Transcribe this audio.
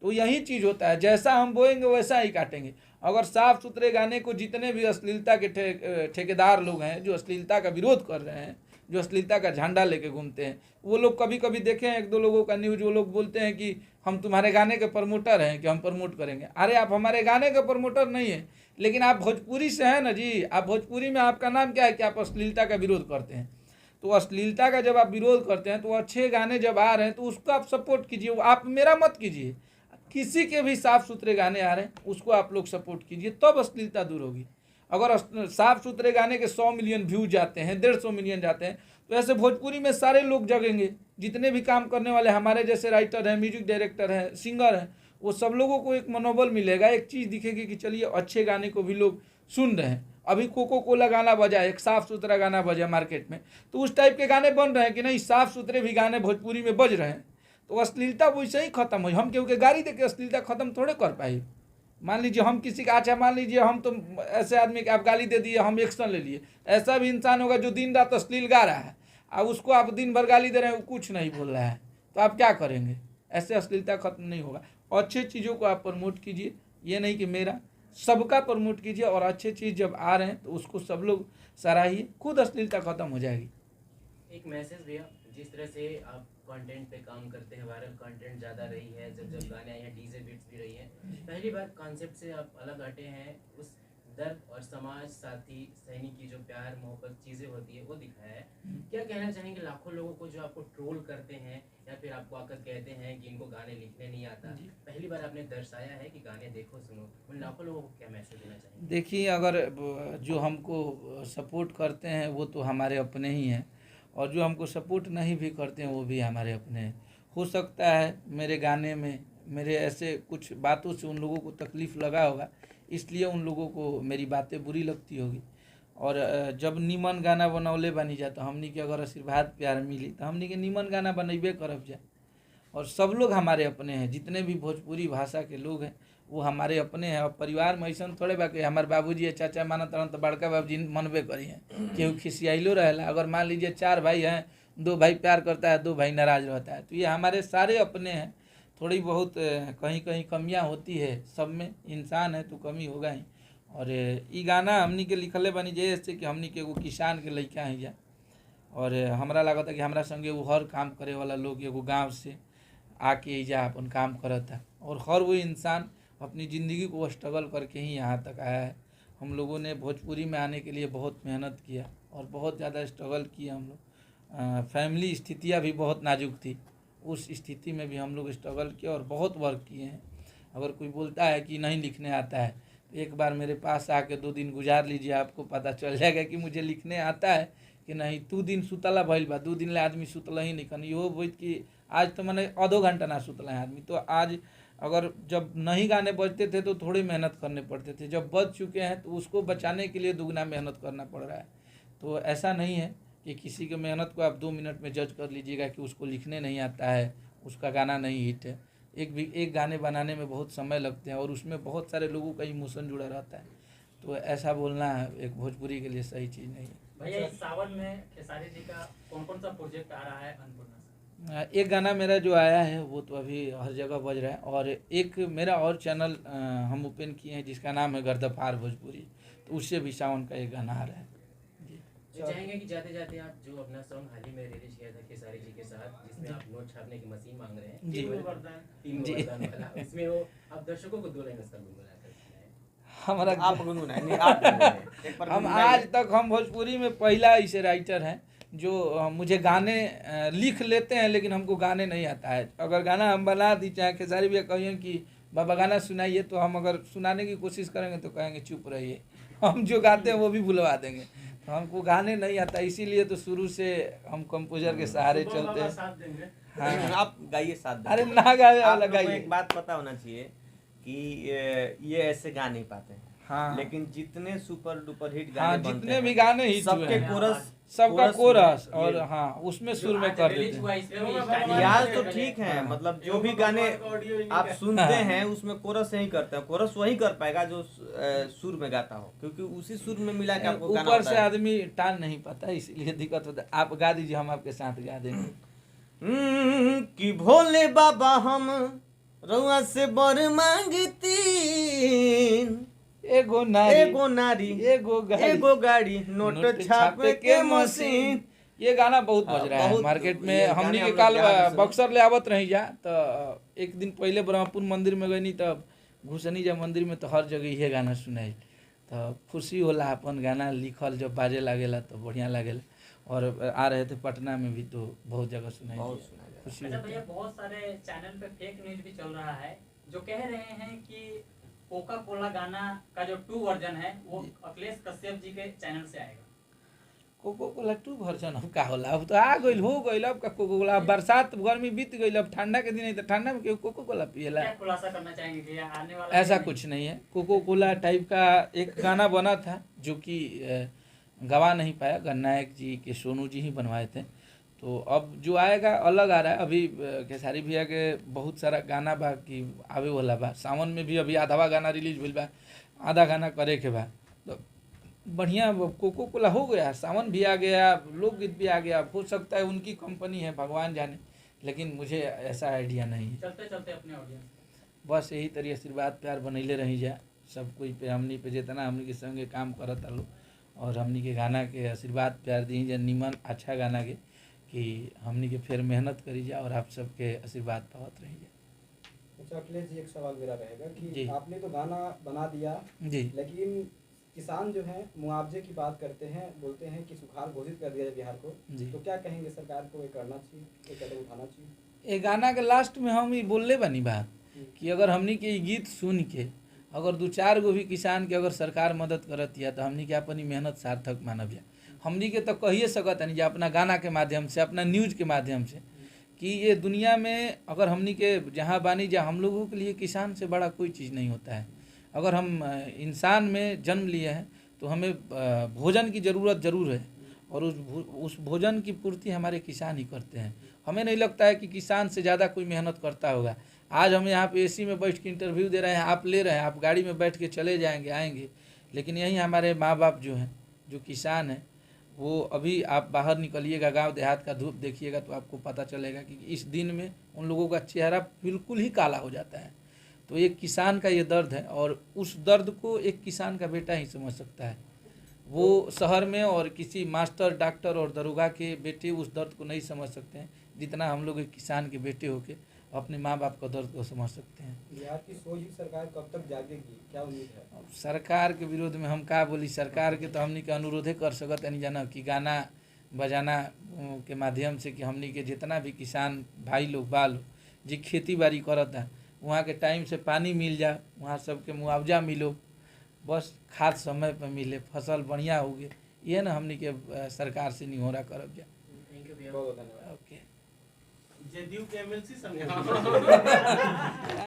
तो यही चीज़ होता है, जैसा हम बोएंगे वैसा ही काटेंगे। अगर साफ सुथरे गाने को जितने भी अश्लीलता के ठेकेदार लोग हैं, जो अश्लीलता का विरोध कर रहे हैं, जो अश्लीलता का झंडा लेके घूमते हैं, वो लोग कभी कभी देखे हैं एक दो लोगों का न्यूज, वो लोग बोलते हैं कि हम तुम्हारे गाने के प्रमोटर हैं कि हम प्रमोट करेंगे। अरे आप हमारे गाने के प्रमोटर नहीं हैं, लेकिन आप भोजपुरी से हैं ना जी। आप भोजपुरी में आपका नाम क्या है कि आप अश्लीलता का विरोध करते हैं। तो अश्लीलता का जब आप विरोध करते हैं तो अच्छे गाने जब आ रहे हैं तो उसको आप सपोर्ट कीजिए, आप मेरा मत कीजिए। किसी के भी साफ़ सुथरे गाने आ रहे हैं उसको आप लोग सपोर्ट कीजिए, तब अश्लीलता दूर होगी। अगर साफ़ सुथरे गाने के 100 मिलियन व्यूज जाते हैं, 150 मिलियन जाते हैं, तो ऐसे भोजपुरी में सारे लोग जगेंगे। जितने भी काम करने वाले हमारे जैसे राइटर हैं, म्यूजिक डायरेक्टर हैं, सिंगर हैं, वो सब लोगों को एक मनोबल मिलेगा, एक चीज़ दिखेगी कि चलिए अच्छे गाने को भी लोग सुन रहे हैं। अभी कोको कोला गाना बजा, एक साफ़ सुथरा गाना बजा मार्केट में, तो उस टाइप के गाने बन रहे हैं कि नहीं, साफ़ सुथरे भी गाने भोजपुरी में बज रहे हैं, तो अश्लीलता वैसे ही खत्म हुई। हम क्योंकि गाली दे के अश्लीलता खत्म थोड़े कर पाए। मान लीजिए हम किसी का, अच्छा मान लीजिए हम तो ऐसे आदमी के आप गाली दे दिए, हम एक्शन ले लिए। ऐसा भी इंसान होगा जो दिन रात अश्लील गा रहा है, अब उसको आप दिन भर गाली दे रहे हैं, वो कुछ नहीं बोल रहा है, तो आप क्या करेंगे? ऐसे अश्लीलता खत्म नहीं होगा। अच्छे चीज़ों को आप प्रमोट कीजिए, ये नहीं कि मेरा, सबका प्रमोट कीजिए, और अच्छे चीज़ जब आ रहे हैं तो उसको सब लोग सराहिए, खुद अश्लीलता खत्म हो जाएगी। एक मैसेज भैया, जिस तरह से आप कंटेंट पे काम करते हैं, वायरल कंटेंट ज़्यादा रही है, जब गाने आए हैं डीजे बीट्स भी रही है, पहली बार कॉन्सेप्ट से आप अलग हटे हैं, उस दर्द और समाज साथी सैनिक की जो प्यार मोहब्बत चीज़ें होती है वो दिखाया है। क्या कहना चाहेंगे लाखों लोगों को जो आपको ट्रोल करते हैं या फिर आपको आकर कहते हैं कि इनको गाने लिखने नहीं आता, पहली बार आपने दर्शाया है कि गाने देखो सुनो, उन लाखों लोगों को क्या मैसेज देना चाहेंगे? देखिए, अगर जो हमको सपोर्ट करते हैं वो तो हमारे अपने ही हैं, और जो हमको सपोर्ट नहीं भी करते हैं वो भी हमारे अपने हैं। हो सकता है मेरे गाने में मेरे ऐसे कुछ बातों से उन लोगों को तकलीफ़ लगा होगा, इसलिए उन लोगों को मेरी बातें बुरी लगती होगी। और जब नीमन गाना बनौले बनी जाए तो हमनी के अगर आशीर्वाद प्यार मिली तो हमनी के नीमन गाना बनैबे करब जा। और सब लोग हमारे अपने हैं, जितने भी भोजपुरी भाषा के लोग हैं वो हमारे अपने हैं। और परिवार में ऐसा थोड़े बा कि हमारे बाबूजी या चाचा मानत रहन तो बड़का बाबूजी मनबे करी हैं, केहू खिसियाइलो रहेला। अगर मान लीजिए 4 भाई हैं, 2 भाई प्यार करता है, 2 भाई नाराज रहता है, तो ये हमारे सारे अपने हैं। थोड़ी बहुत कहीं कहीं कमियां होती है, सब में इंसान है तो कमी होगा ही। और ई गाना हमनी के लिखले बनी जैसे कि हमनी के एगो किसान के लइका ही जा, और हमरा लागता कि हमरा संगे वो हर काम करे वाला लोग एगो गाँव से आके एजा अपन काम करता, और हर वो इंसान अपनी ज़िंदगी को स्ट्रगल करके ही यहाँ तक आया है। हम लोगों ने भोजपुरी में आने के लिए बहुत मेहनत किया और बहुत ज़्यादा स्ट्रगल किया हम लोग। फैमिली स्थितियाँ भी बहुत नाजुक थी, उस स्थिति में भी हम लोग स्ट्रगल किया और बहुत वर्क किए हैं। अगर कोई बोलता है कि नहीं लिखने आता है तो एक बार मेरे पास आके 2 दिन गुजार लीजिए, आपको पता चल जाएगा कि मुझे लिखने आता है कि नहीं। 2 दिन सुतला भइल बा, 2 दिन ले आदमी सुतला ही नहीं कन, इहो बोल कि आज तो मैंने आधो घंटा ना सुतला है आदमी। तो आज अगर जब नहीं गाने बजते थे तो थोड़ी मेहनत करने पड़ते थे, जब बज चुके हैं तो उसको बचाने के लिए दुगना मेहनत करना पड़ रहा है। तो ऐसा नहीं है कि किसी की मेहनत को आप 2 मिनट में जज कर लीजिएगा कि उसको लिखने नहीं आता है, उसका गाना नहीं हिट है। एक गाने बनाने में बहुत समय लगते हैं और उसमें बहुत सारे लोगों का इमोशन जुड़ा रहता है। तो ऐसा बोलना एक भोजपुरी के लिए सही चीज़ नहीं है। भैया इस सावन में खेसारी जी का कौन कौन सा प्रोजेक्ट आ रहा है अन्नपूर्णा से? एक गाना मेरा जो आया है वो तो अभी हर जगह बज रहा है, और एक मेरा और चैनल हम ओपन किए हैं जिसका नाम है गर्दफार भोजपुरी, तो उससे भी सावन का एक गाना आ रहा है। जी चाहेंगे कि जाते जाते आप जो अपना सॉन्ग हाल ही में रिलीज किया था खेसारी जी के साथ, जिसमें आप नोट छापने की मशीन मांग रहे हैं, जी टीम वरदान वाला, उसमें वो आप दर्शकों को 2 लाइन उसका गुनगुना कर हमारा आप गुनगुनाए नहीं, आप गुनगुनाए। एक बार हम गुनगुनाइए। आज तक हम भोजपुरी में पहला ऐसे राइटर हैं जो मुझे गाने लिख लेते हैं लेकिन हमको गाने नहीं आता है। अगर गाना हम बना दी, चाहे खेसारी भैया कहिए कि बाबा गाना सुनाइए, तो हम अगर सुनाने की कोशिश करेंगे तो कहेंगे चुप रहिए, हम जो गाते हैं वो भी भुलवा देंगे। तो हमको गाने नहीं आता, इसीलिए तो शुरू से हम कंपोजर के सहारे चलते हैं। साथ देंगे। हाँ, आप गाइए साथ दें। अरे ना गाए आप वाला लोगों को गाइए। एक बात पता होना चाहिए कि ये ऐसे गा नहीं पाते हैं, हाँ, लेकिन जितने सुपर डुपर हिट हाँ, गाने बनते जितने भी हैं, गाने हिट हुए सबके हैं, कोरस, सबका कोरस में और ये- हाँ उसमें जो सुर में आज कर रिलीज देते हुआ हैं। इसमें भी यार स्टार्टिंग यार में तो पहले- ठीक है, हाँ। मतलब जो भी गाने आप सुनते हैं उसमें कोरस नहीं करते हैं। कोरस वही कर पाएगा जो सुर में गाता हो, क्योंकि उसी सुर में मिला के आपको गाना ऊपर से होता है। आदमी टान नहीं पाता, इसीलिए दिक्कत होता है। आप गा दीजिए, हम आपके साथ गा देंगे। कि भोले बाबा हम रउआ से बर मांगती एगो नारी एगो नारी एगो गाड़ी नोट छापे के मशीन। ये गाना बहुत बज रहा है बहुत- मार्केट में। ये हमनी गाने के हम लोग काल बिहार में सुने। बक्सर ले आवत रही जा तो एक दिन पहले ब्रह्मपुर मंदिर में गई तब घुसनी जा मंदिर में तो हर जगह ये गाना सुनाई तो खुशी होला। अपन गाना लिखल जब बाजे लागेला तो बढ़िया लागेला। और आ रहे थे पटना में भी तो बहुत जगह सुनाई बहुत दिया। सुनाई दिया। खुशी अच्छा होता भैया, है। बहुत सारे चैनल पे फेक न्यूज भी चल रहा है जो कह रहे हैं कि कोका कोला गाना का जो 2 वर्जन है वो अखिलेश कश्यप जी के चैनल से आएगा। कोको कोला 2 वर्जन अब का होला। अब तो आ गइल हो गइल। अब का कोको कोला, अब बरसात गर्मी बीत गइल। अब ठंडा के दिन है तो ठंडा में क्यों कोको कोला पिएला। क्या खुलासा करना चाहेंगे कि आने वाला ऐसा नहीं? कुछ नहीं है। कोको कोला टाइप का एक गाना बना था जो कि गवा नहीं पाया। गणनायक जी के सोनू जी ही बनवाए थे। तो अब जो आएगा अलग आ रहा है। अभी खेसारी भैया के बहुत सारा गाना बा कि आवे वाला बा। सावन में भी अभी आधा गाना रिलीज भइल बा, आधा गाना करे के बा। तो बढ़िया कोको कोला हो गया, सावन भी आ गया, लोकगीत भी आ गया। हो सकता है उनकी कंपनी है, भगवान जाने, लेकिन मुझे ऐसा आइडिया नहीं है। चलते चलते अपने ऑडियंस बस यही तरी आशीर्वाद प्यार बनैले रही जा सब कोई पे, हमनी पे जितना हमनी के संगे काम करत आलो और हमनी के गाना के आशीर्वाद प्यार दी जा निमन अच्छा गाना के कि हमनी के फिर मेहनत करी जा और आप सबके आशीर्वाद पावत रही जा। अच्छा अखिलेश जी, एक सवाल मेरा रहेगा जी। कि आपने तो गाना बना दिया जी लेकिन किसान जो है मुआवजे की बात करते हैं, बोलते हैं कि सुखाड़ घोषित कर दिया है बिहार को, जी। तो क्या कहेंगे सरकार को ये करना चाहिए, ये कदम उठाना चाहिए? ये गाना के लास्ट में हम ही बोलले बनी बात कि अगर हमनी के ई गीत सुन के अगर 2-4 गो भी किसान के अगर सरकार मदद करत या तो हमनी के अपनी मेहनत सार्थक मानब जा। हमनी के तो कहिए सकत नहीं अपना गाना के माध्यम से, अपना न्यूज के माध्यम से कि ये दुनिया में अगर हमनी के जहाँ बानी जा, हम लोगों के लिए किसान से बड़ा कोई चीज़ नहीं होता है। अगर हम इंसान में जन्म लिए हैं तो हमें भोजन की ज़रूरत ज़रूर है और उस भोजन की पूर्ति हमारे किसान ही करते हैं। हमें नहीं लगता है कि किसान से ज़्यादा कोई मेहनत करता होगा। आज हम यहाँ पे एसी में बैठ के इंटरव्यू दे रहे हैं, आप ले रहे हैं, आप गाड़ी में बैठ के चले जाएंगे आएंगे, लेकिन यही हमारे माँ बाप जो हैं, जो किसान हैं, वो अभी आप बाहर निकलिएगा गांव देहात का धूप देखिएगा तो आपको पता चलेगा कि इस दिन में उन लोगों का चेहरा बिल्कुल ही काला हो जाता है। तो एक किसान का ये दर्द है और उस दर्द को एक किसान का बेटा ही समझ सकता है। वो शहर में और किसी मास्टर डॉक्टर और दरोगा के बेटे उस दर्द को नहीं समझ सकते हैं जितना हम लोग एक किसान के बेटे होके अपने माँ बाप का दर्द को समझ सकते हैं। बिहार की सोच की सरकार कब तक जागेगी, क्या उम्मीद है? अब सरकार के विरोध में हम का बोली। सरकार के तो हमनी के अनुरोधे कर सकत नहीं जाना कि गाना बजाना के माध्यम से कि हमनी के जितना भी किसान भाई लोग बाल जी खेती बाड़ी करता वहाँ के टाइम से पानी मिल जा, वहाँ सबके मुआवजा मिलो, बस खाद समय पर मिले, फसल बढ़िया हो गए, ये ना हमनी के सरकार से निहोरा करब जा। थैंक यू भैया। बहुत बहुत धन्यवाद। ओके। जदयू के एमएलसी संग